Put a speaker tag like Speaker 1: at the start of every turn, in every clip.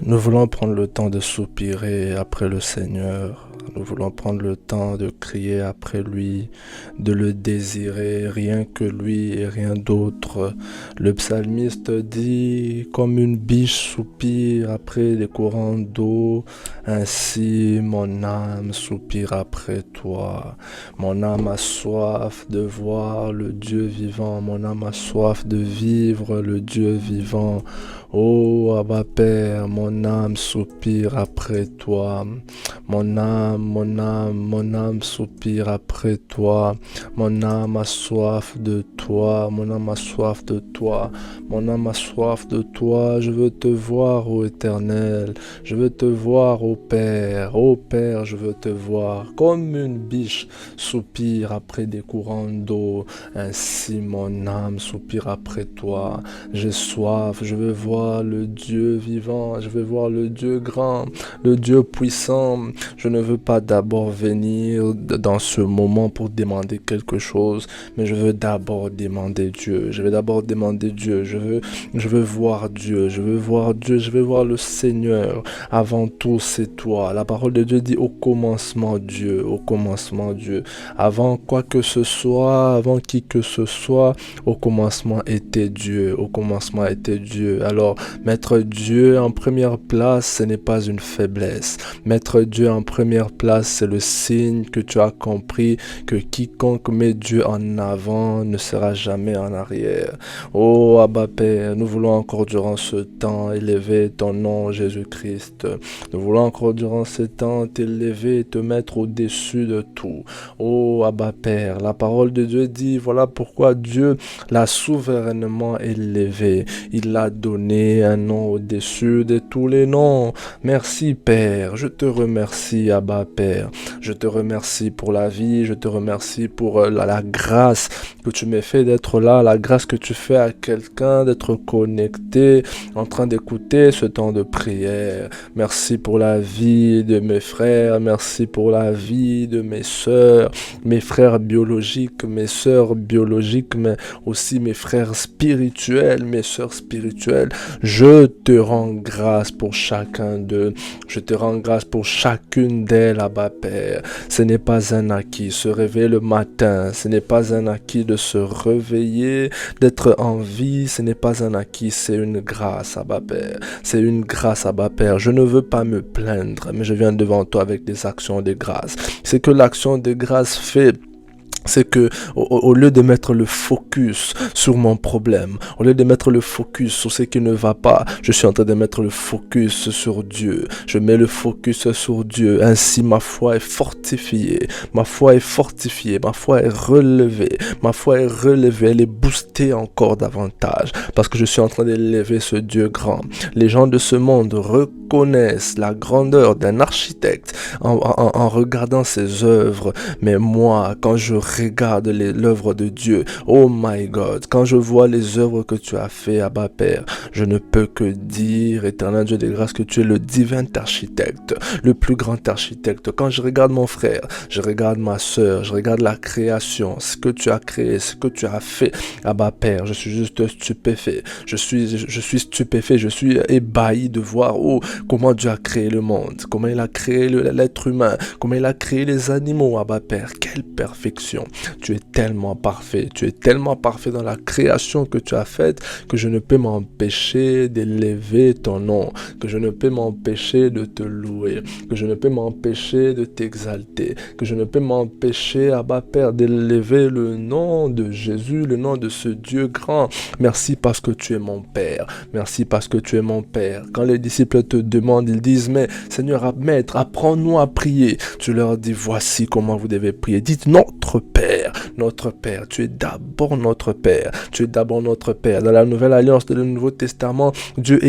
Speaker 1: Nous voulons prendre le temps de soupirer après le Seigneur. Nous voulons prendre le temps de crier après lui, de le désirer, rien que lui et rien d'autre. Le psalmiste dit, comme une biche soupire après des courants d'eau, ainsi mon âme soupire après toi. Mon âme a soif de voir le Dieu vivant, mon âme a soif de vivre le Dieu vivant. Oh Abba Père, mon âme soupire après toi. Mon âme soupire après toi. Mon âme a soif de toi. Mon âme a soif de toi. Mon âme a soif de toi. Je veux te voir, ô Éternel. Je veux te voir, ô Père. Ô Père, je veux te voir. Comme une biche soupire après des courants d'eau, ainsi mon âme soupire après toi. J'ai soif, je veux voir le Dieu vivant, je veux voir le Dieu grand, le Dieu puissant. Je ne veux pas d'abord venir dans ce moment pour demander quelque chose, mais je veux d'abord demander Dieu. Je vais d'abord demander Dieu. Je veux voir Dieu. Je veux voir Dieu. Je veux voir le Seigneur. Avant tout, c'est toi. La parole de Dieu dit au commencement Dieu, au commencement Dieu. Avant quoi que ce soit, avant qui que ce soit, au commencement était Dieu. Au commencement était Dieu. Alors, mettre Dieu en première place, ce n'est pas une faiblesse. Mettre Dieu en première place, c'est le signe que tu as compris que quiconque met Dieu en avant ne sera jamais en arrière. Oh Abba Père, nous voulons encore durant ce temps élever ton nom Jésus-Christ. Nous voulons encore durant ce temps t'élever et te mettre au-dessus de tout. Oh Abba Père, la parole de Dieu dit, voilà pourquoi Dieu l'a souverainement élevé. Il l'a donné un nom au-dessus de tous les noms. Merci Père, je te remercie Abba Père. Je te remercie pour la vie, je te remercie pour la grâce que tu m'as fait d'être là, la grâce que tu fais à quelqu'un d'être connecté, en train d'écouter ce temps de prière. Merci pour la vie de mes frères, merci pour la vie de mes sœurs, mes frères biologiques, mes sœurs biologiques, mais aussi mes frères spirituels, mes sœurs spirituelles. Je te rends grâce pour chacun d'eux. Je te rends grâce pour chacune d'elles, Abba Père. Ce n'est pas un acquis, se réveiller le matin. Ce n'est pas un acquis de se réveiller, d'être en vie. Ce n'est pas un acquis, c'est une grâce, Abba Père. C'est une grâce, Abba Père. Je ne veux pas me plaindre, mais je viens devant toi avec des actions de grâce. C'est que l'action de grâce fait... C'est que au lieu de mettre le focus sur mon problème, au lieu de mettre le focus sur ce qui ne va pas, je suis en train de mettre le focus sur Dieu. Je mets le focus sur Dieu. Ainsi, ma foi est fortifiée. Ma foi est fortifiée. Ma foi est relevée. Ma foi est relevée. Elle est boostée encore davantage parce que je suis en train d'élever ce Dieu grand. Les gens de ce monde reconnaissent la grandeur d'un architecte en regardant ses œuvres. Mais moi, quand je regarde l'œuvre de Dieu, oh my God, quand je vois les œuvres que tu as fait, Abba Père, je ne peux que dire, éternel Dieu de grâce, que tu es le divin architecte, le plus grand architecte. Quand je regarde mon frère, je regarde ma sœur, je regarde la création, ce que tu as créé, ce que tu as fait, Abba Père, je suis juste stupéfait, je suis stupéfait, je suis ébahi de voir comment Dieu a créé le monde, comment il a créé l'être humain, comment il a créé les animaux, Abba Père, quelle perfection. Tu es tellement parfait dans la création que tu as faite que je ne peux m'empêcher d'élever ton nom, que je ne peux m'empêcher de te louer, que je ne peux m'empêcher de t'exalter, que je ne peux m'empêcher, Abba Père, d'élever le nom de Jésus, le nom de ce Dieu grand. Merci parce que tu es mon Père. Merci parce que tu es mon Père. Quand les disciples te demandent, ils disent, mais Seigneur, Maître, apprends-nous à prier. Tu leur dis, voici comment vous devez prier. Dites notre Père, tu es d'abord notre Père, tu es d'abord notre Père. Dans la Nouvelle Alliance, dans le Nouveau Testament, Dieu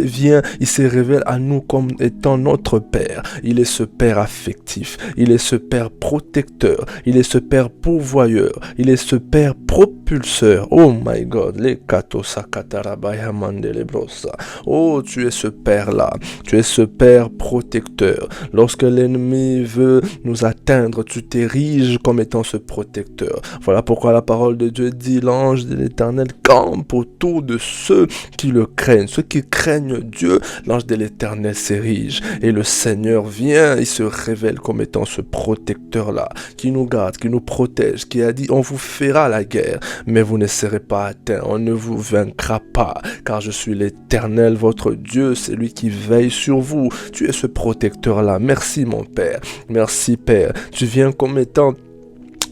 Speaker 1: vient, il se révèle à nous comme étant notre Père. Il est ce Père affectif, il est ce Père protecteur, il est ce Père pourvoyeur, il est ce Père propulseur. propulseur. Oh my God, les katosa katarabaya mandele brosa. Oh, tu es ce Père-là, tu es ce Père protecteur. Lorsque l'ennemi veut nous atteindre, tu t'ériges comme étant ce protecteur. Voilà pourquoi la parole de Dieu dit, l'ange de l'Éternel campe autour de ceux qui le craignent. Ceux qui craignent Dieu, l'ange de l'Éternel s'érige. Et le Seigneur vient, il se révèle comme étant ce protecteur-là, qui nous garde, qui nous protège, qui a dit, on vous fera la guerre, mais vous ne serez pas atteints, on ne vous vaincra pas, car je suis l'Éternel, votre Dieu, c'est lui qui veille sur vous. Tu es ce protecteur-là. Merci mon Père. Merci Père. Tu viens comme étant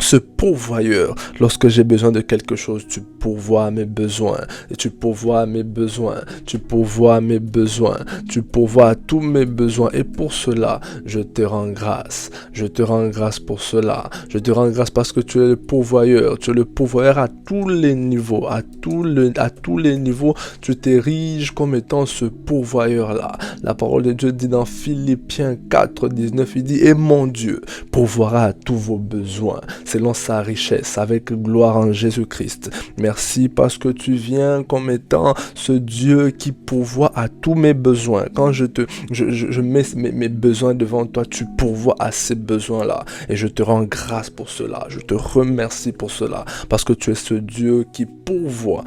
Speaker 1: ce pourvoyeur. Lorsque j'ai besoin de quelque chose, tu pourvois à mes besoins. Et tu pourvois à mes besoins. Tu pourvois à mes besoins. Tu pourvois à tous mes besoins. Et pour cela, je te rends grâce. Je te rends grâce pour cela. Je te rends grâce parce que tu es le pourvoyeur. Tu es le pourvoyeur à tous les niveaux. À tous les niveaux, tu t'ériges comme étant ce pourvoyeur-là. La parole de Dieu dit dans Philippiens 4, 19, il dit, et mon Dieu pourvoira à tous vos besoins selon sa richesse, avec gloire en Jésus-Christ. Merci parce que tu viens comme étant ce Dieu qui pourvoit à tous mes besoins. Quand je mets mes besoins devant toi, tu pourvois à ces besoins-là. Et je te rends grâce pour cela. Je te remercie pour cela. Parce que tu es ce Dieu qui pourvoit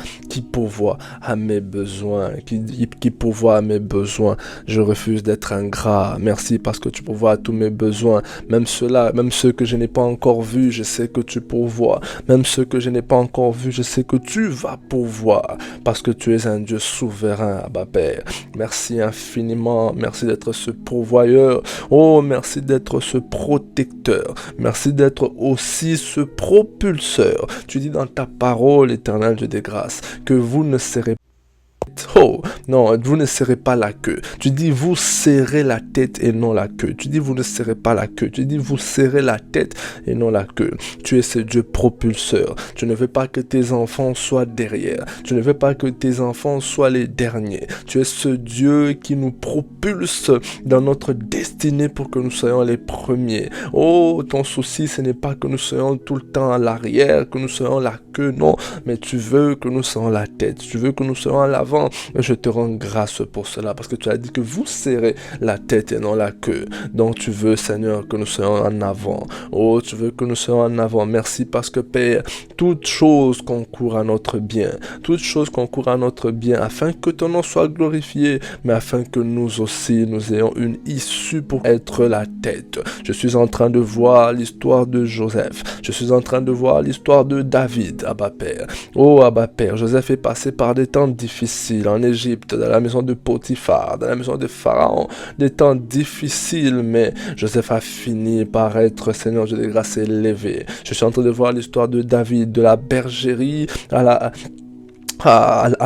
Speaker 1: à mes besoins, qui pourvoit à mes besoins. Je refuse d'être ingrat. Merci parce que tu pourvois à tous mes besoins. Même ceux-là, même ceux que je n'ai pas encore vus, je sais que tu pourvois. Même ceux que je n'ai pas encore vus, je sais que tu vas pourvoir. Parce que tu es un Dieu souverain, Abba Père. Merci infiniment. Merci d'être ce pourvoyeur. Oh, merci d'être ce protecteur. Merci d'être aussi ce propulseur. Tu dis dans ta parole, Éternel Dieu des grâces, que vous ne serez oh, non, vous ne serrez pas la queue. Tu dis, vous serrez la tête et non la queue. Tu dis, vous ne serrez pas la queue. Tu dis, vous serrez la tête et non la queue. Tu es ce Dieu propulseur. Tu ne veux pas que tes enfants soient derrière. Tu ne veux pas que tes enfants soient les derniers. Tu es ce Dieu qui nous propulse dans notre destinée pour que nous soyons les premiers. Oh, ton souci, ce n'est pas que nous soyons tout le temps à l'arrière, que nous soyons la queue, non. Mais tu veux que nous soyons la tête. Tu veux que nous soyons à l'avant. Je te rends grâce pour cela parce que tu as dit que vous serrez la tête et non la queue. Donc tu veux, Seigneur, que nous soyons en avant. Oh, tu veux que nous soyons en avant. Merci parce que Père, toute chose concourt à notre bien. Toute chose concourt à notre bien afin que ton nom soit glorifié, mais afin que nous aussi, nous ayons une issue pour être la tête. Je suis en train de voir l'histoire de Joseph. Je suis en train de voir l'histoire de David, Abba Père. Oh, Abba Père, Joseph est passé par des temps difficiles en Égypte, dans la maison de Potiphar, dans la maison de Pharaon, des temps difficiles, mais Joseph a fini par être, Seigneur Dieu de grâce, élevé. Je suis en train de voir l'histoire de David, de la bergerie à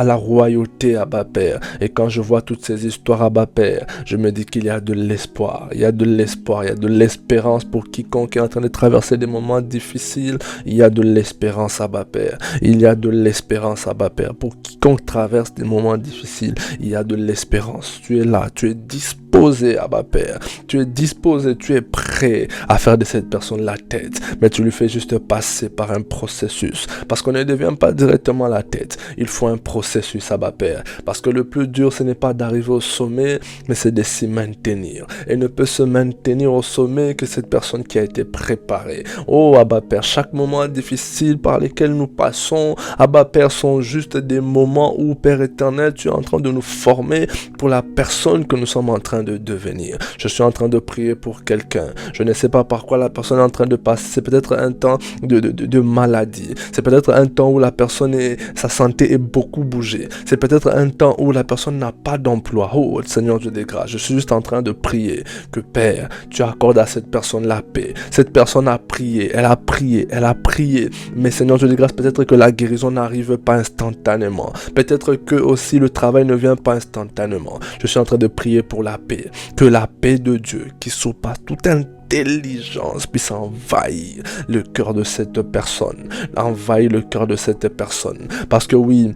Speaker 1: la royauté, Abba Père. Et quand je vois toutes ces histoires, Abba Père, je me dis qu'il y a de l'espoir. Il y a de l'espoir, il y a de l'espérance pour quiconque est en train de traverser des moments difficiles. Il y a de l'espérance, Abba Père. Il y a de l'espérance, Abba Père. Pour quiconque traverse des moments difficiles, il y a de l'espérance. Tu es là, tu es disposé, Abba Père. Tu es disposé, tu es prêt à faire de cette personne la tête. Mais tu lui fais juste passer par un processus. Parce qu'on ne devient pas directement la tête. Il faut un processus, Abba Père. Parce que le plus dur, ce n'est pas d'arriver au sommet, mais c'est de s'y maintenir. Et ne peut se maintenir au sommet que cette personne qui a été préparée. Oh, Abba Père, chaque moment difficile par lesquels nous passons, Abba Père, sont juste des moments où, Père éternel, tu es en train de nous former pour la personne que nous sommes en train de devenir. Je suis en train de prier pour quelqu'un. Je ne sais pas par quoi la personne est en train de passer. C'est peut-être un temps de maladie. C'est peut-être un temps où la personne sa santé est beaucoup bougée. C'est peut-être un temps où la personne n'a pas d'emploi. Oh, Seigneur Dieu des grâces, je suis juste en train de prier que Père, tu accordes à cette personne la paix. Cette personne a prié, elle a prié, elle a prié. Mais Seigneur Dieu des grâces, peut-être que la guérison n'arrive pas instantanément. Peut-être que aussi le travail ne vient pas instantanément. Je suis en train de prier pour la paix. Que la paix de Dieu qui surpasse toute intelligence puisse envahir le cœur de cette personne. Envahir le cœur de cette personne. Parce que oui,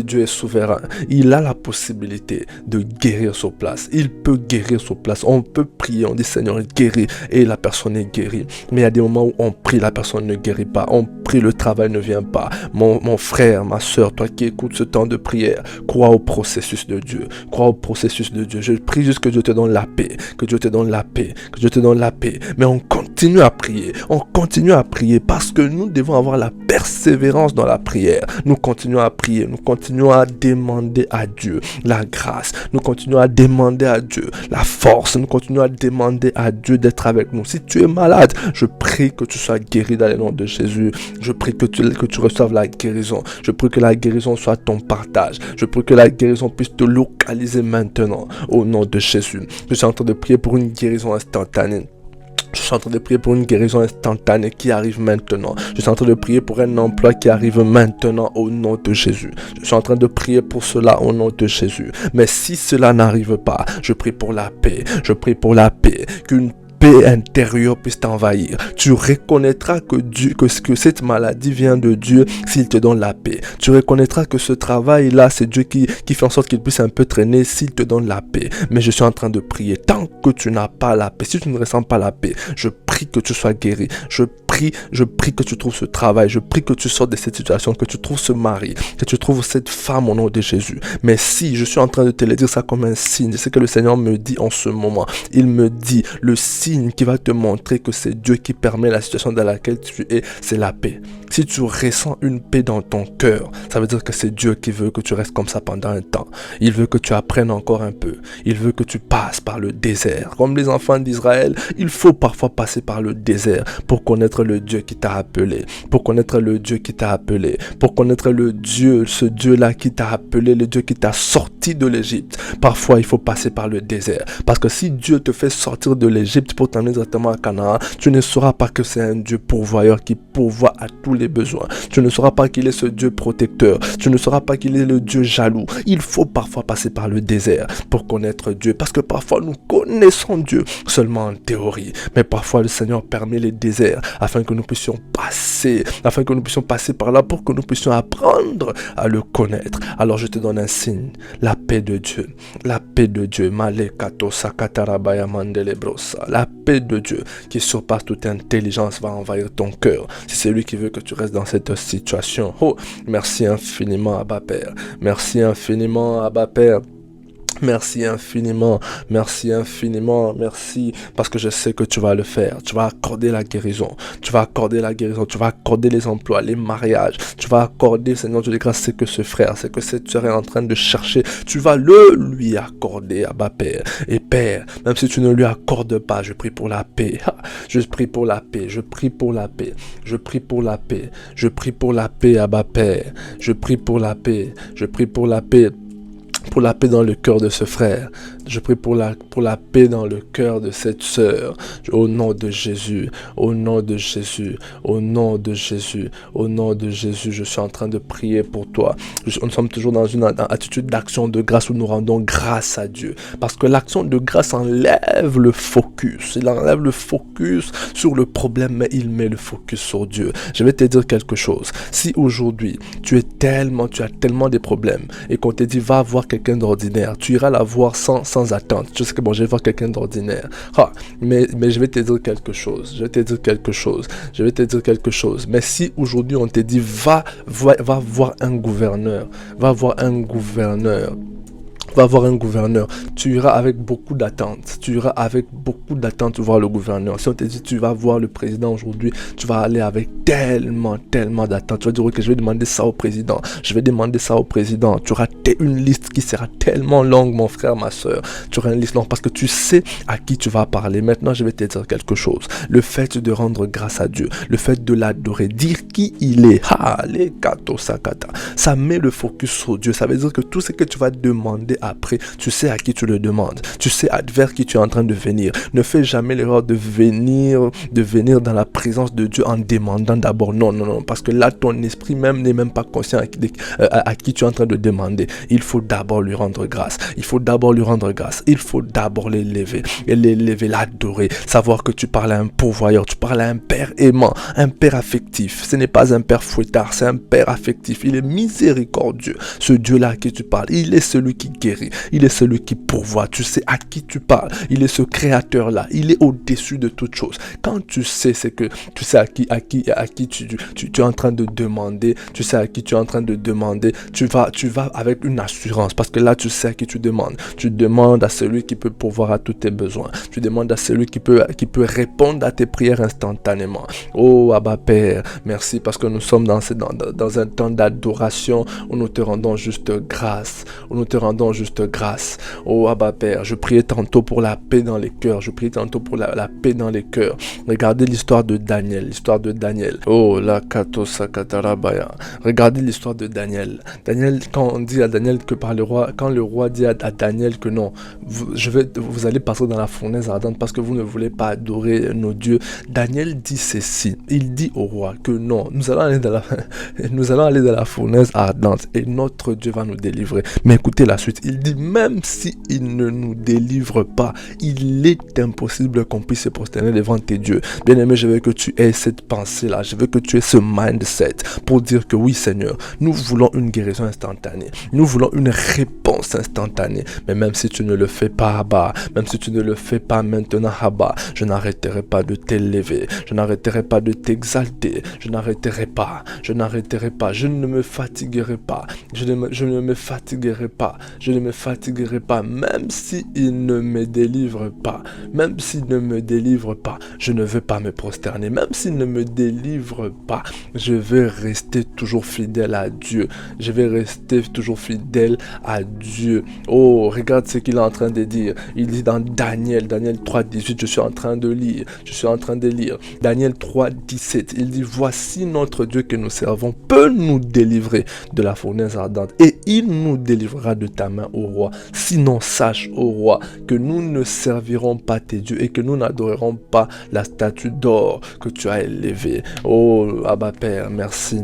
Speaker 1: Dieu est souverain. Il a la possibilité de guérir sur place. Il peut guérir sur place. On peut prier, on dit Seigneur, guéris, et la personne est guérie. Mais il y a des moments où on prie, la personne ne guérit pas. On prie, le travail ne vient pas. Mon frère, ma soeur, toi qui écoutes ce temps de prière, crois au processus de Dieu. Crois au processus de Dieu. Je prie juste que Dieu te donne la paix. Que Dieu te donne la paix. Que Dieu te donne la paix. Mais on continue à prier. On continue à prier parce que nous devons avoir la persévérance dans la prière. Nous continuons à prier. Nous continuons à demander à Dieu la grâce. Nous continuons à demander à Dieu la force. Nous continuons à demander à Dieu d'être avec nous. Si tu es malade, je prie que tu sois guéri dans le nom de Jésus. Je prie que tu reçoives la guérison. Je prie que la guérison soit ton partage. Je prie que la guérison puisse te localiser maintenant au nom de Jésus. Je suis en train de prier pour une guérison instantanée. Je suis en train de prier pour une guérison instantanée qui arrive maintenant. Je suis en train de prier pour un emploi qui arrive maintenant au nom de Jésus. Je suis en train de prier pour cela au nom de Jésus. Mais si cela n'arrive pas, je prie pour la paix. Je prie pour la paix. Qu'une paix intérieure puisse t'envahir. Tu reconnaîtras que cette maladie vient de Dieu s'il te donne la paix. Tu reconnaîtras que ce travail-là, c'est Dieu qui fait en sorte qu'il puisse un peu traîner s'il te donne la paix. Mais je suis en train de prier. Tant que tu n'as pas la paix, si tu ne ressens pas la paix, je prie que tu sois guéri. Je prie que tu trouves ce travail. Je prie que tu sortes de cette situation, que tu trouves ce mari, que tu trouves cette femme au nom de Jésus. Mais si je suis en train de te le dire ça comme un signe, c'est ce que le Seigneur me dit en ce moment. Il me dit, le signe qui va te montrer que c'est Dieu qui permet la situation dans laquelle tu es, c'est la paix. Si tu ressens une paix dans ton cœur, ça veut dire que c'est Dieu qui veut que tu restes comme ça pendant un temps. Il veut que tu apprennes encore un peu. Il veut que tu passes par le désert. Comme les enfants d'Israël, il faut parfois passer par le désert pour connaître le Dieu qui t'a appelé. Pour connaître le Dieu qui t'a appelé. Pour connaître le Dieu, ce Dieu-là qui t'a appelé, le Dieu qui t'a sorti de l'Égypte. Parfois, il faut passer par le désert. Parce que si Dieu te fait sortir de l'Égypte pour t'amener directement à Canaan, tu ne sauras pas que c'est un Dieu pourvoyeur qui pourvoit à tous les besoins. Tu ne sauras pas qu'il est ce Dieu protecteur. Tu ne sauras pas qu'il est le Dieu jaloux. Il faut parfois passer par le désert pour connaître Dieu. Parce que parfois, nous connaissons Dieu seulement en théorie. Mais parfois, le Seigneur permet les déserts afin que nous puissions passer par là pour que nous puissions apprendre à le connaître. Alors, je te donne un signe. La paix de Dieu. La paix de Dieu. La paix de Dieu qui surpasse toute intelligence va envahir ton cœur. Si c'est lui qui veut que tu restes dans cette situation. Oh, merci infiniment, Abba Père. Merci infiniment, Abba Père. Merci infiniment, merci parce que je sais que tu vas le faire. Tu vas accorder la guérison, tu vas accorder les emplois, les mariages, tu vas accorder, Seigneur Dieu de grâce, c'est que ce frère, c'est que cette soeur est en train de chercher, tu vas le lui accorder, Abba Père. Et Père, même si tu ne lui accordes pas, je prie pour la paix, je prie pour la paix, je prie pour la paix, je prie pour la paix, je prie pour la paix, Abba Père, je prie pour la paix, je prie pour la paix. Pour la paix dans le cœur de ce frère. Je prie pour la paix dans le cœur de cette sœur. Au nom de Jésus, au nom de Jésus, au nom de Jésus, au nom de Jésus, je suis en train de prier pour toi. Nous sommes toujours dans une attitude d'action de grâce où nous rendons grâce à Dieu. Parce que l'action de grâce enlève le focus. Il enlève le focus sur le problème, mais il met le focus sur Dieu. Je vais te dire quelque chose. Si aujourd'hui, tu as tellement de problèmes et qu'on te dit, va voir quelqu'un d'ordinaire, tu iras la voir sans attendre. Je sais que bon, je vais voir quelqu'un d'ordinaire. Mais je vais te dire quelque chose. Mais si aujourd'hui on te dit va voir un gouverneur, tu iras avec beaucoup d'attente. Voir le gouverneur. Si on te dit tu vas voir le président aujourd'hui, tu vas aller avec tellement d'attente. Tu vas dire ok, je vais demander ça au président. Tu auras une liste qui sera tellement longue, mon frère, ma soeur. Tu auras une liste longue parce que tu sais à qui tu vas parler. Maintenant, je vais te dire quelque chose. Le fait de rendre grâce à Dieu, le fait de l'adorer, dire qui il est, ça met le focus sur Dieu. Ça veut dire que tout ce que tu vas demander après, tu sais à qui tu le demandes. Tu sais vers qui tu es en train de venir. Ne fais jamais l'erreur de venir dans la présence de Dieu en demandant d'abord. Non, non, non, parce que là, ton esprit même n'est même pas conscient à qui tu es en train de demander. Il faut d'abord lui rendre grâce. Il faut d'abord lui rendre grâce. Il faut d'abord l'élever, l'adorer, savoir que tu parles à un pourvoyeur, tu parles à un père aimant, un père affectif. Ce n'est pas un père fouettard, c'est un père affectif. Il est miséricordieux. Ce Dieu-là à qui tu parles, il est celui qui guérit, il est celui qui pourvoit. Tu sais à qui tu parles, il est ce créateur-là, il est au-dessus de toute chose. Quand tu sais, c'est que tu sais à qui tu es en train de demander, tu sais à qui tu es en train de demander, tu vas avec une assurance, parce que là tu sais à qui tu demandes. Tu demandes à celui qui peut pourvoir à tous tes besoins. Tu demandes à celui qui peut répondre à tes prières instantanément. Oh Abba Père, merci parce que nous sommes dans un temps d'adoration où nous te rendons juste grâce. Oh Abba Père, je priais tantôt pour la paix dans les cœurs. La paix dans les cœurs. Regardez l'histoire de Daniel. Oh la Kato Sakatarabaya. Regardez l'histoire de Daniel. Quand on dit à Daniel que quand le roi dit à Daniel que non, vous allez passer dans la fournaise ardente parce que vous ne voulez pas adorer nos dieux. Daniel dit ceci. Il dit au roi que non, nous allons aller dans la fournaise ardente et notre Dieu va nous délivrer. Mais écoutez la suite. Il dit même si il ne nous délivre pas, il est impossible qu'on puisse se prosterner devant tes dieux. Bien-aimé, je veux que tu aies cette pensée-là. Je veux que tu aies ce mindset pour dire que oui, Seigneur, nous voulons une guérison instantanée. Nous voulons une réponse instantanée. Mais même si tu ne le fais pas, Abba, même si tu ne le fais pas maintenant, Abba, je n'arrêterai pas de t'élever. Je n'arrêterai pas de t'exalter. Je ne me fatiguerai pas. Je ne me fatiguerai pas. Même s'il ne me délivre pas. Je ne veux pas me prosterner. Même s'il ne me délivre pas, je vais rester toujours fidèle à Dieu. Oh, regarde ce qu'il est en train de dire. Il dit dans Daniel 3:18, je suis en train de lire. Daniel 3:17, il dit, voici notre Dieu que nous servons peut nous délivrer de la fournaise ardente et il nous délivrera de ta main, ô roi. Sinon, sache, ô roi, que nous ne servirons pas tes dieux et que nous n'adorerons pas la statue d'or que tu as élevée. Oh, Abba Père, merci.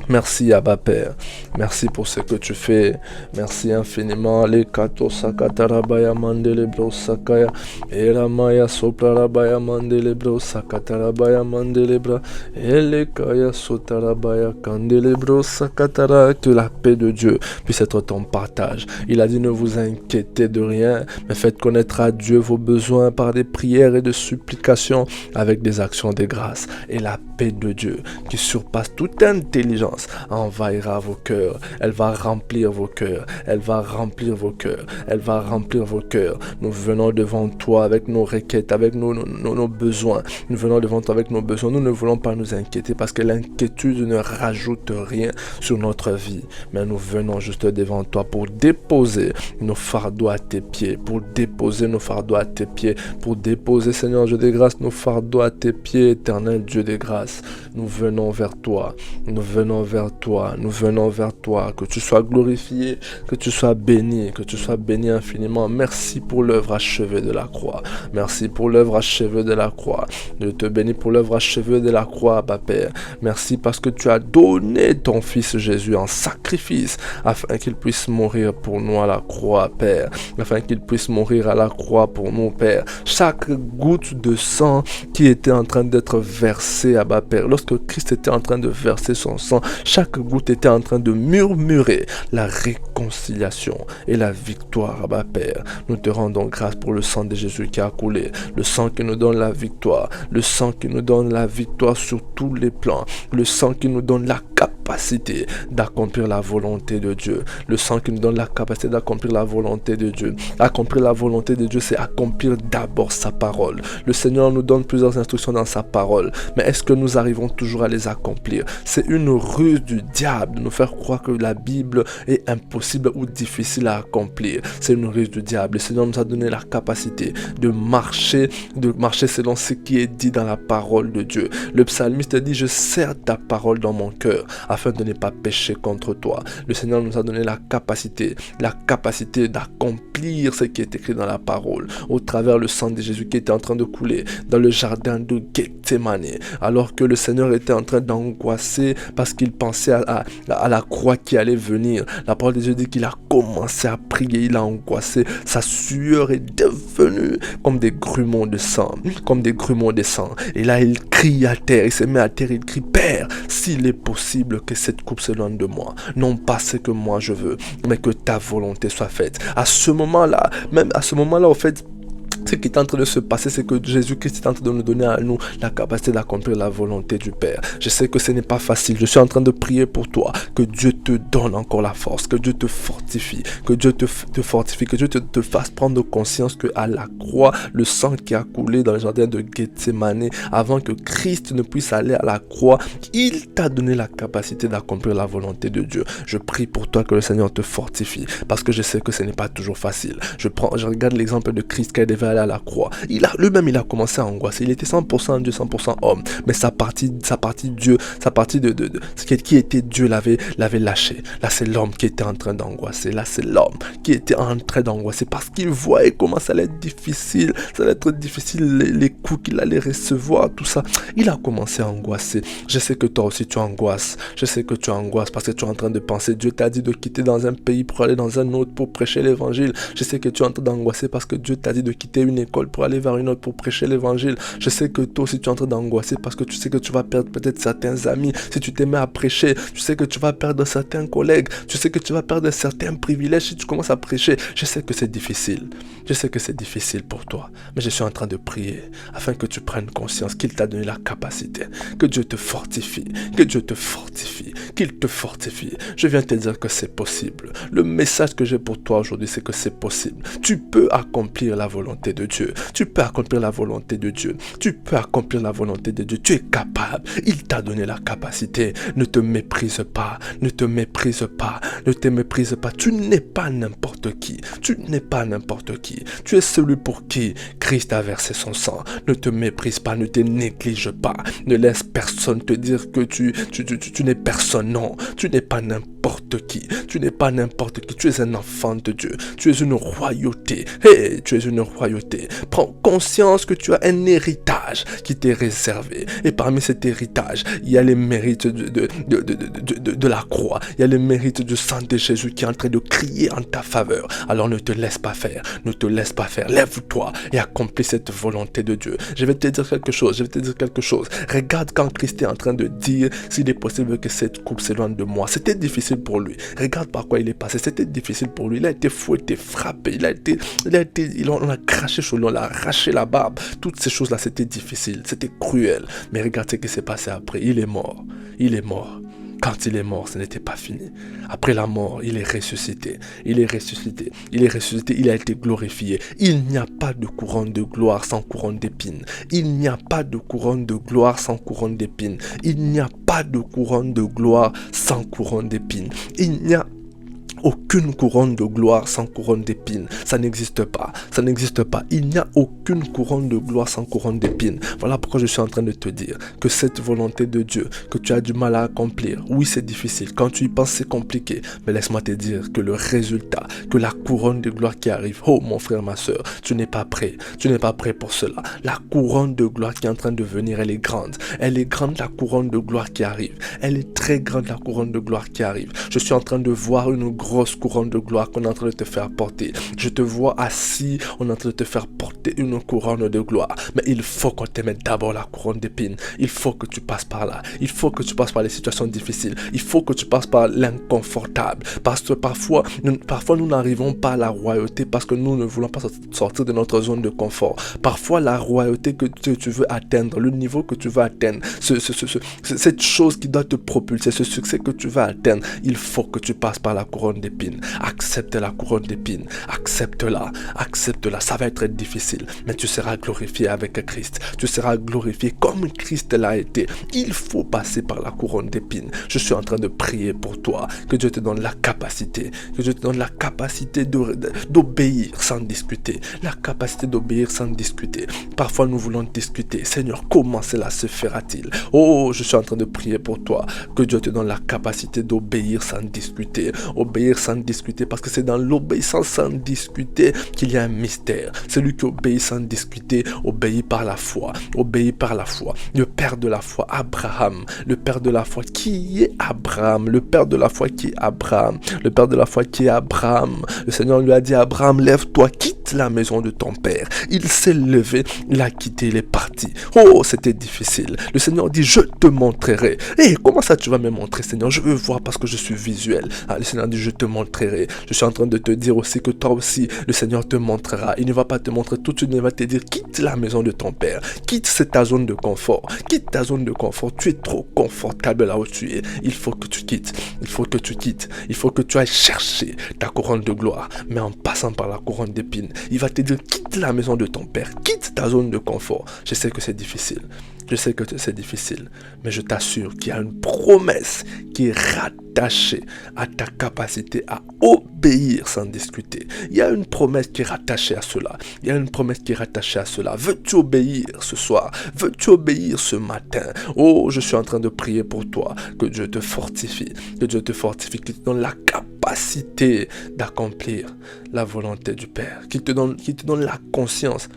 Speaker 1: Merci Abba Père, merci pour ce que tu fais, merci infiniment. Les kato sakatarabaya mandele bro sakaya, eramaya soprarabaya mandele bro sakatarabaya mandele bra, elekaya sotarabaya kandele bro sakatara. Que la paix de Dieu puisse être ton partage. Il a dit ne vous inquiétez de rien, mais faites connaître à Dieu vos besoins par des prières et de supplications avec des actions de grâce. Et la paix de Dieu qui surpasse toute intelligence envahira vos cœurs. Elle va remplir vos cœurs. Nous venons devant toi avec nos requêtes, avec nos besoins. Nous venons devant toi avec nos besoins. Nous ne voulons pas nous inquiéter parce que l'inquiétude ne rajoute rien sur notre vie. Mais nous venons juste devant toi pour déposer nos fardeaux à tes pieds. Pour déposer, Seigneur Dieu de grâce, nos fardeaux à tes pieds, éternel Dieu de grâce. Nous venons vers toi. Que tu sois glorifié, que tu sois béni infiniment. Merci pour l'œuvre achevée de la croix. Je te bénis pour l'œuvre achevée de la croix, Abba Père. Merci parce que tu as donné ton Fils Jésus en sacrifice afin qu'il puisse mourir pour nous à la croix, Père. Père. Chaque goutte de sang qui était en train d'être versée, Abba Père, lorsque Christ était en train de verser son sang, chaque goutte était en train de murmurer la réconciliation et la victoire, Abba Père. Nous te rendons grâce pour le sang de Jésus qui a coulé, le sang qui nous donne la victoire, sur tous les plans, le sang qui nous donne la capacité d'accomplir la volonté de Dieu. Accomplir la volonté de Dieu, c'est accomplir d'abord sa parole. Le Seigneur nous donne plusieurs instructions dans sa parole, mais est-ce que nous arrivons toujours à les accomplir? C'est une ruse du diable de nous faire croire que la Bible est impossible ou difficile à accomplir. C'est une ruse du diable. Le Seigneur nous a donné la capacité de marcher selon ce qui est dit dans la parole de Dieu. Le psalmiste dit, je serre ta parole dans mon cœur afin de ne pas pécher contre toi. Le Seigneur nous a donné la capacité d'accomplir ce qui est écrit dans la parole, au travers le sang de Jésus qui était en train de couler dans le jardin de Gethsémane, alors que le Seigneur était en train d'angoisser parce qu'il pensait à la croix qui allait venir. La parole de Dieu dit qu'il a commencé à prier, il a angoissé, sa sueur est devenue comme des grumeaux de sang, et là il crie à terre, il se met à terre, il crie: Père, s'il est possible que cette coupe s'éloigne de moi, non pas ce que moi je veux, mais que ta volonté soit faite. À ce moment-là, au fait, ce qui est en train de se passer, c'est que Jésus-Christ est en train de nous donner à nous la capacité d'accomplir la volonté du Père. Je sais que ce n'est pas facile. Je suis en train de prier pour toi, que Dieu te donne encore la force, que Dieu te fortifie, que Dieu te fortifie, que Dieu te fasse prendre conscience qu'à la croix, le sang qui a coulé dans le jardin de Gethsémane, avant que Christ ne puisse aller à la croix, il t'a donné la capacité d'accomplir la volonté de Dieu. Je prie pour toi que le Seigneur te fortifie, parce que je sais que ce n'est pas toujours facile. Je regarde l'exemple de Christ qui devait aller à la croix. Lui-même, il a commencé à angoisser. Il était 100% Dieu, 100% homme. Mais sa partie Dieu, sa partie de ce qui était Dieu l'avait lâché. Là, c'est l'homme qui était en train d'angoisser. Là, c'est l'homme qui était en train d'angoisser parce qu'il voyait comment ça allait être difficile. Ça allait être difficile, les coups qu'il allait recevoir, tout ça. Il a commencé à angoisser. Je sais que toi aussi, tu angoisses. Je sais que tu angoisses parce que tu es en train de penser. Dieu t'a dit de quitter dans un pays pour aller dans un autre pour prêcher l'évangile. Je sais que tu es en train d'angoisser parce que Dieu t'a dit de quitter une école pour aller vers une autre pour prêcher l'évangile. Je sais que toi aussi tu es en train d'angoisser parce que tu sais que tu vas perdre peut-être certains amis si tu t'es mis à prêcher. Tu sais que tu vas perdre certains collègues. Tu sais que tu vas perdre certains privilèges si tu commences à prêcher. Je sais que c'est difficile. Je sais que c'est difficile pour toi. Mais je suis en train de prier afin que tu prennes conscience qu'il t'a donné la capacité. Que Dieu te fortifie. Que Dieu te fortifie. Qu'il te fortifie. Je viens te dire que c'est possible. Le message que j'ai pour toi aujourd'hui, c'est que c'est possible. Tu peux accomplir la volonté de Dieu. Tu peux accomplir la volonté de Dieu. Tu peux accomplir la volonté de Dieu. Tu es capable. Il t'a donné la capacité. Ne te méprise pas. Ne te méprise pas. Ne te méprise pas. Tu n'es pas n'importe qui. Tu n'es pas n'importe qui. Tu es celui pour qui Christ a versé son sang. Ne te méprise pas. Ne te néglige pas. Ne laisse personne te dire que tu n'es personne. Non. Tu n'es pas n'importe qui. Tu n'es pas n'importe qui. Tu es un enfant de Dieu. Tu es une royauté. Hey, tu es une royauté. Prends conscience que tu as un héritage qui t'est réservé. Et parmi cet héritage, il y a les mérites de la croix. Il y a les mérites du sang de Jésus qui est en train de crier en ta faveur. Alors ne te laisse pas faire. Ne te laisse pas faire. Lève-toi et accomplis cette volonté de Dieu. Je vais te dire quelque chose. Regarde quand Christ est en train de dire s'il est possible que cette coupe s'éloigne de moi. C'était difficile pour lui. Regarde par quoi il est passé. C'était difficile pour lui. Il a été fouetté, frappé. On a craché sur lui, on a arraché la barbe. Toutes ces choses-là, c'était difficile, c'était cruel. Mais regarde ce qui s'est passé après. Il est mort. Il est mort. Quand il est mort, ce n'était pas fini. Après la mort, il est ressuscité. Il est ressuscité. Il a été glorifié. Il n'y a pas de couronne de gloire sans couronne d'épines. Il n'y a pas de couronne de gloire sans couronne d'épines. Il n'y a pas de couronne de gloire sans couronne d'épines. Il n'y a aucune couronne de gloire sans couronne d'épines. Ça n'existe pas. Ça n'existe pas. Il n'y a aucune couronne de gloire sans couronne d'épines. Voilà pourquoi je suis en train de te dire que cette volonté de Dieu, que tu as du mal à accomplir, oui, c'est difficile. Quand tu y penses, c'est compliqué. Mais laisse-moi te dire que le résultat, que la couronne de gloire qui arrive, oh mon frère, ma soeur, tu n'es pas prêt. Tu n'es pas prêt pour cela. La couronne de gloire qui est en train de venir, elle est grande. Elle est grande, la couronne de gloire qui arrive. Elle est très grande, la couronne de gloire qui arrive. Je suis en train de voir une grosse couronne de gloire qu'on est en train de te faire porter. Je te vois assis, on est en train de te faire porter une couronne de gloire. Mais il faut qu'on te mette d'abord la couronne d'épines. Il faut que tu passes par là. Il faut que tu passes par les situations difficiles. Il faut que tu passes par l'inconfortable. Parce que parfois nous n'arrivons pas à la royauté parce que nous ne voulons pas sortir de notre zone de confort. Parfois, la royauté que tu veux atteindre, le niveau que tu veux atteindre, cette chose qui doit te propulser, ce succès que tu veux atteindre, il faut que tu passes par la couronne d'épines. Accepte la couronne d'épines. Accepte-la. Accepte-la. Ça va être difficile, mais tu seras glorifié avec Christ. Tu seras glorifié comme Christ l'a été. Il faut passer par la couronne d'épines. Je suis en train de prier pour toi. Que Dieu te donne la capacité. Que Dieu te donne la capacité d'obéir sans discuter. La capacité d'obéir sans discuter. Parfois nous voulons discuter. Seigneur, comment cela se fera-t-il? Oh, je suis en train de prier pour toi. Que Dieu te donne la capacité d'obéir sans discuter. Obéir sans discuter, parce que c'est dans l'obéissance sans discuter qu'il y a un mystère. Celui qui obéit sans discuter, obéit par la foi. Obéit par la foi. Le père de la foi, Abraham. Le père de la foi, qui est Abraham? Le père de la foi qui est Abraham. Le père de la foi qui est Abraham. Le Seigneur lui a dit, Abraham, lève-toi, quitte la maison de ton père. Il s'est levé, il a quitté, il est parti. Oh, c'était difficile. Le Seigneur dit, je te montrerai. Et comment ça tu vas me montrer, Seigneur? Je veux voir parce que je suis visuel. Ah, le Seigneur dit, je te montrerai. Je suis en train de te dire aussi que toi aussi, le Seigneur te montrera. Il ne va pas te montrer tout de suite, il va te dire, quitte la maison de ton père. Quitte ta zone de confort. Quitte ta zone de confort. Tu es trop confortable là où tu es. Il faut que tu quittes. Il faut que tu quittes. Il faut que tu ailles chercher ta couronne de gloire. Mais en passant par la couronne d'épines, il va te dire, quitte la maison de ton père. Quitte ta zone de confort. Je sais que c'est difficile. Je sais que c'est difficile, mais je t'assure qu'il y a une promesse qui est rattachée à ta capacité à obéir sans discuter. Il y a une promesse qui est rattachée à cela. Il y a une promesse qui est rattachée à cela. Veux-tu obéir ce soir? Veux-tu obéir ce matin? Oh, je suis en train de prier pour toi. Que Dieu te fortifie. Que Dieu te fortifie. Qu'il te donne la capacité d'accomplir la volonté du Père. Qu'il te donne la conscience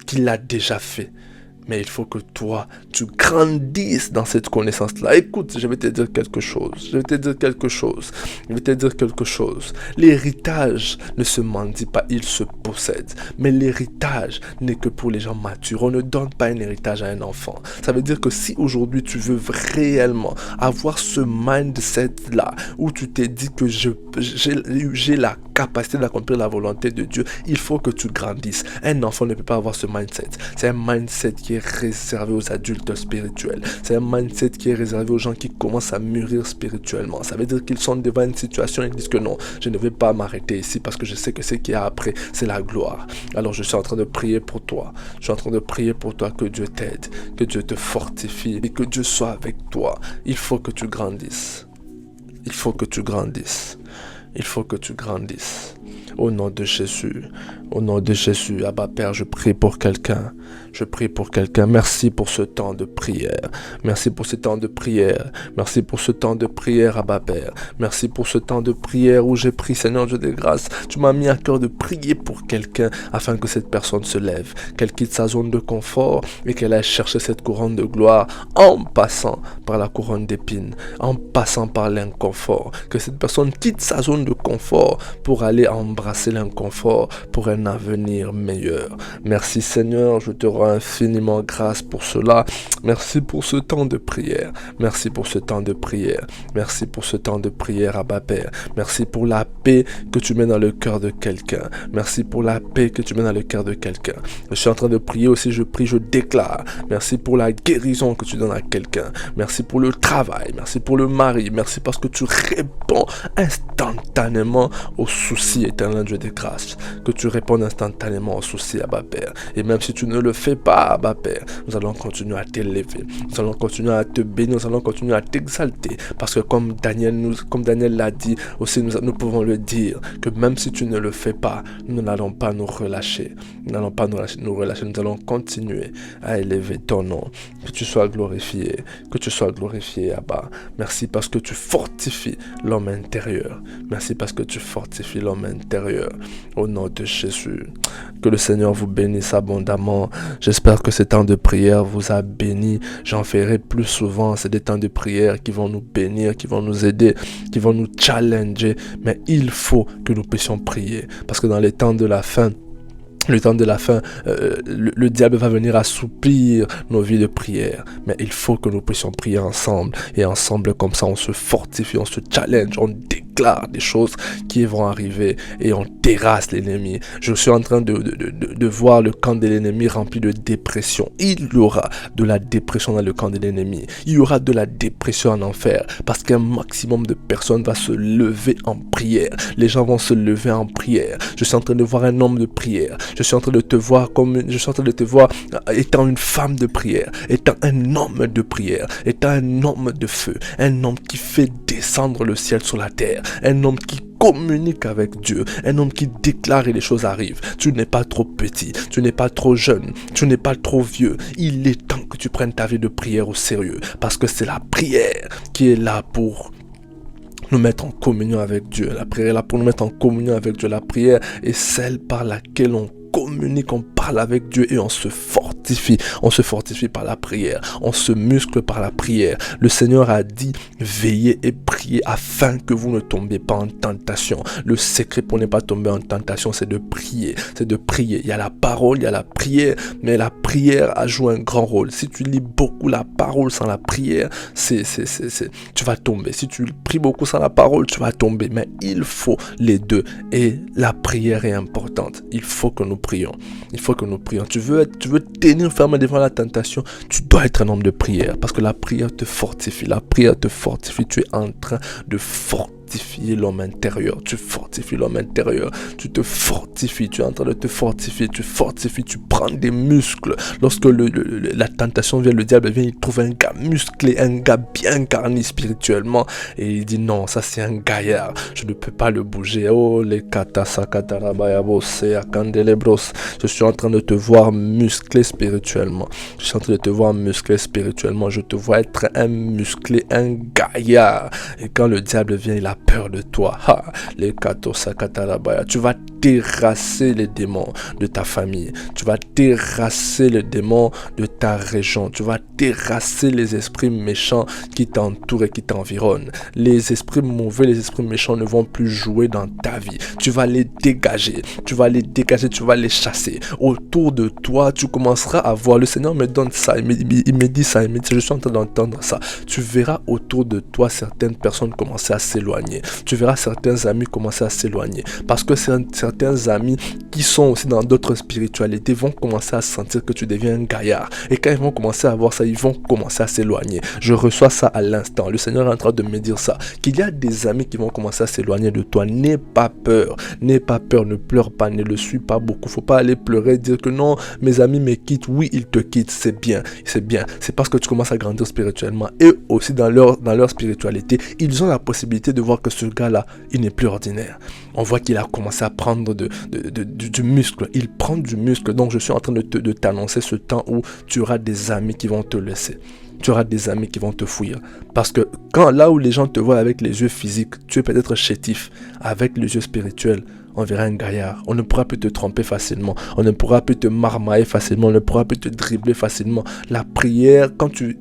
Speaker 1: qu'il l'a déjà fait. Mais il faut que toi, tu grandisses dans cette connaissance-là. Écoute, je vais te dire quelque chose. L'héritage ne se mendie pas, il se possède. Mais l'héritage n'est que pour les gens matures. On ne donne pas un héritage à un enfant. Ça veut dire que si aujourd'hui tu veux réellement avoir ce mindset-là, où tu t'es dit que j'ai la capacité d'accomplir la volonté de Dieu, il faut que tu grandisses. Un enfant ne peut pas avoir ce mindset. C'est un mindset qui est réservé aux adultes spirituels. C'est un mindset qui est réservé aux gens qui commencent à mûrir spirituellement. Ça veut dire qu'ils sont devant une situation et ils disent que non, je ne vais pas m'arrêter ici parce que je sais que ce qu'il y a après, c'est la gloire. Alors je suis en train de prier pour toi. Je suis en train de prier pour toi que Dieu t'aide, que Dieu te fortifie et que Dieu soit avec toi. Il faut que tu grandisses. Il faut que tu grandisses. Il faut que tu grandisses. Au nom de Jésus, Abba Père, je prie pour quelqu'un. Merci pour ce temps de prière. Merci pour ce temps de prière. Merci pour ce temps de prière, Abba Père. Merci pour ce temps de prière où j'ai prié, Seigneur Dieu de grâce. Tu m'as mis à cœur de prier pour quelqu'un afin que cette personne se lève, qu'elle quitte sa zone de confort et qu'elle aille chercher cette couronne de gloire en passant par la couronne d'épines, en passant par l'inconfort. Que cette personne quitte sa zone de confort pour aller embrasser l'inconfort pour un avenir meilleur. Merci Seigneur, je te rends infiniment grâce pour cela. Merci pour ce temps de prière. Merci pour ce temps de prière. Merci pour ce temps de prière, Abba Père. Merci pour la paix que tu mets dans le cœur de quelqu'un. Merci pour la paix que tu mets dans le cœur de quelqu'un. Je suis en train de prier aussi, je prie, je déclare. Merci pour la guérison que tu donnes à quelqu'un. Merci pour le travail. Merci pour le mari. Merci parce que tu réponds instantanément aux soucis, éternel Dieu de grâce. Que tu répondes instantanément aux soucis, Abba Père. Et même si tu ne le fais pas, Abba Père, nous allons continuer à t'élever. Nous allons continuer à te bénir. Nous allons continuer à t'exalter. Parce que comme Daniel l'a dit, aussi nous pouvons le dire, que même si tu ne le fais pas, nous n'allons pas nous relâcher. Nous n'allons pas nous relâcher. Nous allons continuer à élever ton nom. Que tu sois glorifié. Que tu sois glorifié, Abba. Merci parce que tu fortifies l'homme intérieur. Merci parce que tu fortifies l'homme intérieur. Au nom de Jésus. Que le Seigneur vous bénisse abondamment. J'espère que ces temps de prière vous a béni. J'en ferai plus souvent. C'est des temps de prière qui vont nous bénir, qui vont nous aider, qui vont nous challenger. Mais il faut que nous puissions prier. Parce que dans les temps de la fin, le diable va venir assouplir nos vies de prière. Mais il faut que nous puissions prier ensemble. Et ensemble, comme ça, on se fortifie, on se challenge, on déclare déclare des choses qui vont arriver et on terrasse l'ennemi. Je suis en train de voir le camp de l'ennemi rempli de dépression. Il y aura de la dépression dans le camp de l'ennemi. Il y aura de la dépression en enfer parce qu'un maximum de personnes va se lever en prière. Les gens vont se lever en prière. Je suis en train de voir un homme de prière. Je suis en train de te voir étant une femme de prière, étant un homme de prière, étant un homme de feu, un homme qui fait descendre le ciel sur la terre, un homme qui communique avec Dieu, un homme qui déclare et les choses arrivent. Tu n'es pas trop petit, tu n'es pas trop jeune, tu n'es pas trop vieux. Il est temps que tu prennes ta vie de prière au sérieux parce que c'est la prière qui est là pour nous mettre en communion avec Dieu. La prière est là pour nous mettre en communion avec Dieu. La prière est celle par laquelle on communique, on parle avec Dieu et on se fortifie. On se fortifie par la prière. On se muscle par la prière. Le Seigneur a dit, veillez et priez afin que vous ne tombiez pas en tentation. Le secret pour ne pas tomber en tentation, c'est de prier. C'est de prier. Il y a la parole, il y a la prière, mais la prière a joué un grand rôle. Si tu lis beaucoup la parole sans la prière, tu vas tomber. Si tu pries beaucoup sans la parole, tu vas tomber. Mais il faut les deux. Et la prière est importante. Il faut que nous prions. Il faut que nous prions. Tu veux tenir ferme devant la tentation, tu dois être un homme de prière parce que la prière te fortifie. La prière te fortifie. Tu es en train de fortifier l'homme intérieur. Tu fortifies l'homme intérieur. Tu te fortifies. Tu es en train de te fortifier. Tu fortifies. Tu prends des muscles. Lorsque la tentation vient, le diable vient, il trouve un gars musclé, un gars bien garni spirituellement et il dit non, ça c'est un gaillard. Je ne peux pas le bouger. Oh, les katasakatarabayabos et akandelebros. Je suis en train de te voir musclé spirituellement. Je suis en train de te voir musclé spirituellement. Je te vois être un musclé, un gaillard. Et quand le diable vient, il a peur de toi. Ha, les katasakatarabaya. Tu vas terrasser les démons de ta famille. Tu vas terrasser les démons de ta région. Tu vas terrasser les esprits méchants qui t'entourent et qui t'environnent. Les esprits mauvais, les esprits méchants ne vont plus jouer dans ta vie. Tu vas les dégager. Tu vas les dégager, tu vas les chasser. Autour de toi, tu commenceras à voir. Le Seigneur me donne ça. Il me dit ça. Il me dit, je suis en train d'entendre ça. Tu verras autour de toi certaines personnes commencer à s'éloigner. Tu verras certains amis commencer à s'éloigner. Parce que certains amis qui sont aussi dans d'autres spiritualités vont commencer à sentir que tu deviens un gaillard. Et quand ils vont commencer à voir ça, ils vont commencer à s'éloigner. Je reçois ça à l'instant. Le Seigneur est en train de me dire ça. Qu'il y a des amis qui vont commencer à s'éloigner de toi. N'aie pas peur. N'aie pas peur. Ne pleure pas. Ne le suis pas beaucoup. Faut pas aller pleurer, dire que non, mes amis me quittent. Oui, ils te quittent. C'est bien. C'est bien. C'est parce que tu commences à grandir spirituellement. Et aussi dans leur spiritualité, ils ont la possibilité de voir que ce gars-là, il n'est plus ordinaire. On voit qu'il a commencé à prendre du muscle. Il prend du muscle. Donc, je suis en train de t'annoncer ce temps où tu auras des amis qui vont te laisser. Tu auras des amis qui vont te fuir. Parce que là où les gens te voient avec les yeux physiques, tu es peut-être chétif. Avec les yeux spirituels, on verra un gaillard. On ne pourra plus te tromper facilement. On ne pourra plus te marmailler facilement. On ne pourra plus te dribbler facilement. La prière, quand tu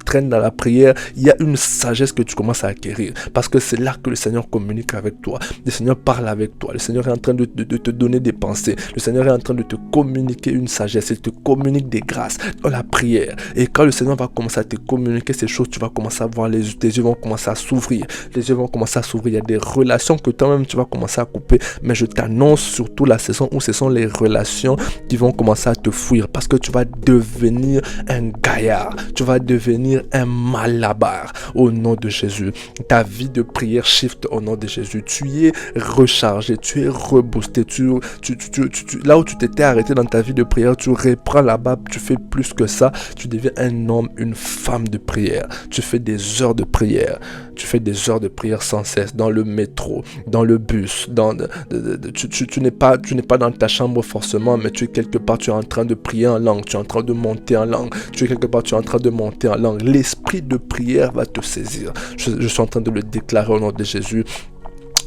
Speaker 1: traînes dans la prière, il y a une sagesse que tu commences à acquérir. Parce que c'est là que le Seigneur communique avec toi. Le Seigneur parle avec toi. Le Seigneur est en train de te donner des pensées. Le Seigneur est en train de te communiquer une sagesse. Il te communique des grâces dans la prière. Et quand le Seigneur va commencer à te communiquer ces choses, tu vas commencer à voir tes yeux vont commencer à s'ouvrir. Les yeux vont commencer à s'ouvrir. Il y a des relations que toi-même tu vas commencer à couper. Mais je t'annonce surtout la saison où ce sont les relations qui vont commencer à te fuir parce que tu vas devenir un gaillard. Tu vas devenir un malabar au nom de Jésus. Ta vie de prière shift au nom de Jésus. Tu es rechargé, tu es reboosté. Là où tu t'étais arrêté dans ta vie de prière, tu reprends là-bas, tu fais plus que ça. Tu deviens un homme, une femme de prière. Tu fais des heures de prière. Tu fais des heures de prière sans cesse dans le métro, dans le bus, tu n'es pas dans ta chambre forcément, mais tu es quelque part, tu es en train de prier en langue, tu es en train de monter en langue, tu es quelque part, tu es en train de monter en langue. L'esprit de prière va te saisir. Je suis en train de le déclarer au nom de Jésus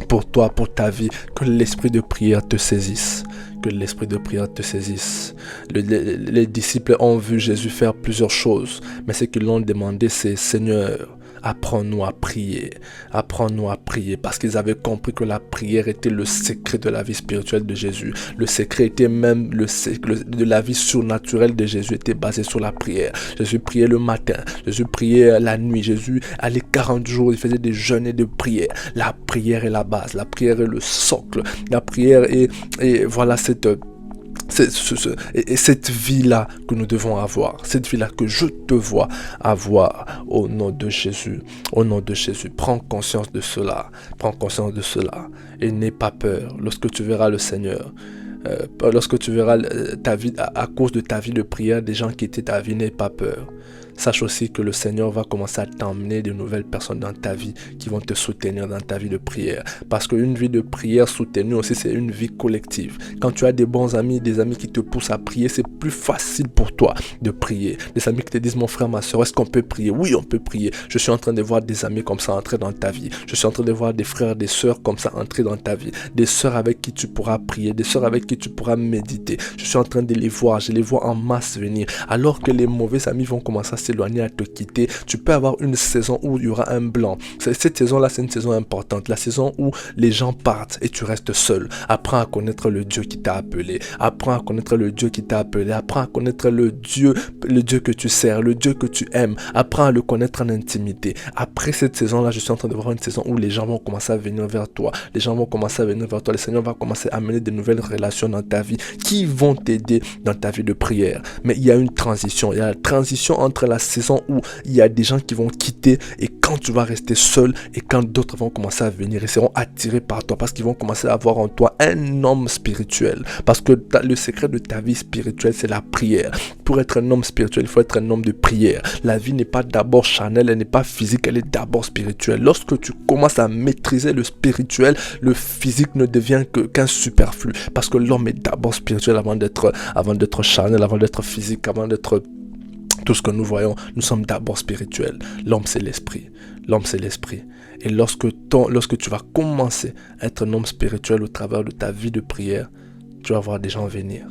Speaker 1: pour toi, pour ta vie, que l'esprit de prière te saisisse. Que l'esprit de prière te saisisse. Les disciples ont vu Jésus faire plusieurs choses, mais ce qu'ils l'ont demandé, c'est Seigneur, apprends-nous à prier. Apprends-nous à prier parce qu'ils avaient compris que la prière était le secret de la vie spirituelle de Jésus. Le secret était même le secret de la vie surnaturelle de Jésus était basé sur la prière. Jésus priait le matin, Jésus priait la nuit, Jésus allait 40 jours, il faisait des jeûnes et de prière. La prière est la base, la prière est le socle, la prière est voilà cette vie-là que nous devons avoir, cette vie-là que je te vois avoir au nom de Jésus, au nom de Jésus. Prends conscience de cela, et n'aie pas peur lorsque tu verras le Seigneur. Lorsque tu verras ta vie, à cause de ta vie de prière, des gens quitter ta vie, n'aie pas peur. Sache aussi que le Seigneur va commencer à t'emmener de nouvelles personnes dans ta vie qui vont te soutenir dans ta vie de prière. Parce qu'une vie de prière soutenue aussi, c'est une vie collective. Quand tu as des bons amis, des amis qui te poussent à prier, c'est plus facile pour toi de prier. Des amis qui te disent, mon frère, ma soeur, est-ce qu'on peut prier? Oui, on peut prier. Je suis en train de voir des amis comme ça entrer dans ta vie. Je suis en train de voir des frères, des sœurs comme ça entrer dans ta vie. Des sœurs avec qui tu pourras prier, des sœurs avec qui tu pourras méditer. Je suis en train de les voir, je les vois en masse venir. Alors que les mauvais amis vont commencer à s'éloigner, à te quitter, tu peux avoir une saison où il y aura un blanc. Cette saison-là, c'est une saison importante. La saison où les gens partent et tu restes seul. Apprends à connaître le Dieu qui t'a appelé. Apprends à connaître le Dieu qui t'a appelé. Apprends à connaître le Dieu que tu sers, le Dieu que tu aimes. Apprends à le connaître en intimité. Après cette saison-là, je suis en train de voir une saison où les gens vont commencer à venir vers toi. Les gens vont commencer à venir vers toi. Le Seigneur va commencer à amener de nouvelles relations dans ta vie qui vont t'aider dans ta vie de prière. Mais il y a une transition. Il y a la transition entre la saison où il y a des gens qui vont quitter et quand tu vas rester seul et quand d'autres vont commencer à venir, ils seront attirés par toi parce qu'ils vont commencer à voir en toi un homme spirituel. Parce que le secret de ta vie spirituelle, c'est la prière. Pour être un homme spirituel, il faut être un homme de prière. La vie n'est pas d'abord charnelle, elle n'est pas physique, elle est d'abord spirituelle. Lorsque tu commences à maîtriser le spirituel, le physique ne devient qu'un superflu. Parce que l'homme est d'abord spirituel avant d'être charnel, avant d'être physique, avant d'être tout ce que nous voyons. Nous sommes d'abord spirituels. L'homme, c'est l'esprit. L'homme, c'est l'esprit. Et lorsque tu vas commencer à être un homme spirituel au travers de ta vie de prière, tu vas voir des gens venir.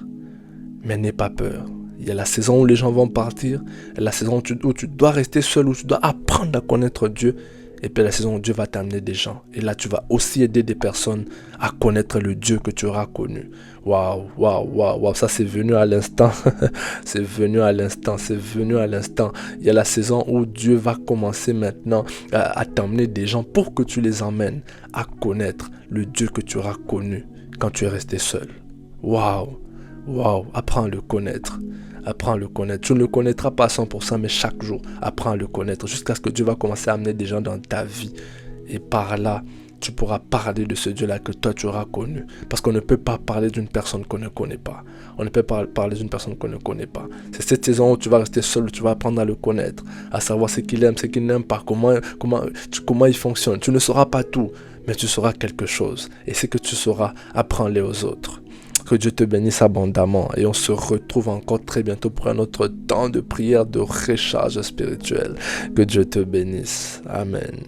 Speaker 1: Mais n'aie pas peur. Il y a la saison où les gens vont partir, la saison où tu dois rester seul, où tu dois apprendre à connaître Dieu. Et puis la saison où Dieu va t'amener des gens. Et là, tu vas aussi aider des personnes à connaître le Dieu que tu auras connu. Waouh, waouh, waouh, waouh. Ça, c'est venu à l'instant. C'est venu à l'instant. Il y a la saison où Dieu va commencer maintenant à t'emmener des gens pour que tu les emmènes à connaître le Dieu que tu auras connu quand tu es resté seul. Waouh, waouh. Apprends à le connaître. Apprends à le connaître. Tu ne le connaîtras pas à 100%, mais chaque jour, apprends à le connaître jusqu'à ce que Dieu va commencer à amener des gens dans ta vie. Et par là, tu pourras parler de ce Dieu-là que toi, tu auras connu. Parce qu'on ne peut pas parler d'une personne qu'on ne connaît pas. On ne peut pas parler d'une personne qu'on ne connaît pas. C'est cette saison où tu vas rester seul, où tu vas apprendre à le connaître, à savoir ce qu'il aime, ce qu'il n'aime pas, comment il fonctionne. Tu ne sauras pas tout, mais tu sauras quelque chose. Et ce que tu sauras, apprends-le aux autres. Que Dieu te bénisse abondamment et on se retrouve encore très bientôt pour un autre temps de prière, de recharge spirituelle. Que Dieu te bénisse. Amen.